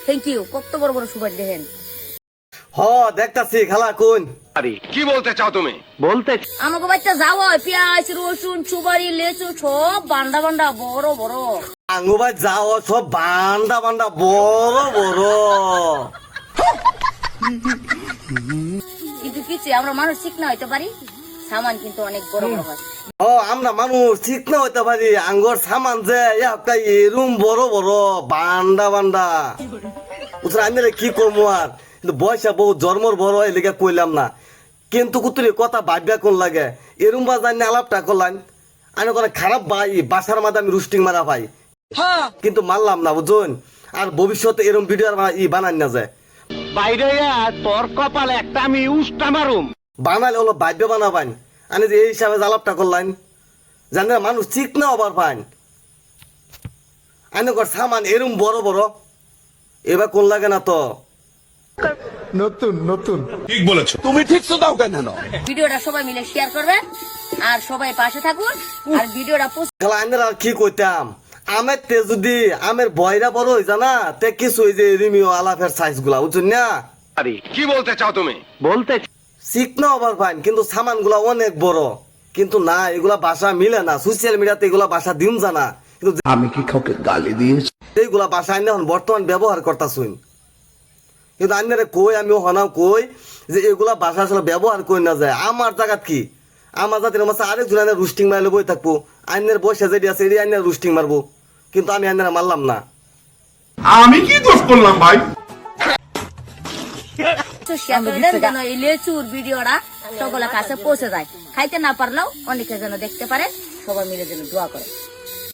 Thank you. কত বড় বড় সুপারি দেখেন। হ দেখতাছি খালা কোন কি বলতে চাও তুমি? বলতে আমাকে বাচ্চা যাওয়া পেঁয়াজ রসুন সুপারি লেচু সব বান্ডা বান্ডা বড় বড়। আঙ্গু ভাই যাও সব বান্ডা বান্ডা বড় বড়। কিন্তু কিছু আমরা মানুষ ঠিক না হইতে পারি, সামান কিন্তু অনেক বড় বড় হয়। ও আমরা মানুষ ঠিক না হইতে পারি, আঙ্গর সামান যে একটা এরুম বড় বড় বান্ডা বান্ডা। বুঝলেন আমি কি করবো আর, কিন্তু বয়সা বহু জন্মর বড় এই লেগে কইলাম না। কিন্তু কুতুরি কথা ভাববা কোন লাগে, এরুম বা জানি আলাপটা করলাম আমি কোনো খারাপ ভাই বাসার মাঝে আমি রুস্টিং মারা পাই, কিন্তু মারলাম না বুঝুন। আর ভবিষ্যতে এরম ভিডিও আর বানাই না যায় বাইরে তোর কপালে একটা আমি উষ্টা মারুম। বানালে হলো ভাব্য বানাবান। আমি যে এই হিসাবে আলাপটা করলাম জানেন মানুষ ঠিক না আবার পান। আমি সামান এরম বড় বড় এবার কোন লাগে না তো। নতুন নতুন ঠিক বলেছো। ভিডিওটা সবাই মিলে শেয়ার করবেন আর সবাই পাশে থাকুন। আর ভিডিওটা খেলা আমি আর কি কইতাম, আমের তে যদি আমের বয়রা বড় হয়ে জানা তে কিছু ওই যে রিমিও আলাপের সাইজ গুলা বুঝুন না। কি বলতে চাও তুমি? বলতে ঠিক না আবার পান, কিন্তু সামান গুলা অনেক বড়। কিন্তু না এগুলা বাসা মিলে না, সোশ্যাল মিডিয়াতে এগুলা বাসা দিন জানা। কিন্তু আমি কি কাউকে গালি দিয়েছি? এইগুলা বাসা আইন এখন বর্তমান ব্যবহার করতাছুন। কিন্তু আইনারে কই আমি হনাও কই যে এগুলা বাসা আসলে ব্যবহার কই না যায়। আমার জায়গাত কি আমার জাতির মাসে আরেক জনের রুস্টিং মারলে বই থাকবো, আইনের বয়সে যেটি আছে এটি আইনের রুস্টিং মারবো, কিন্তু আমি আইনারা মারলাম না। আমি কি দোষ করলাম ভাই? শেয়ার করে দেন যেন এই লেচুর ভিডিওটা সকলের কাছে পৌঁছে যায়। খাইতে না পারলেও অনেকে যেন দেখতে পারে, সবাই মিলে যেন দোয়া করে।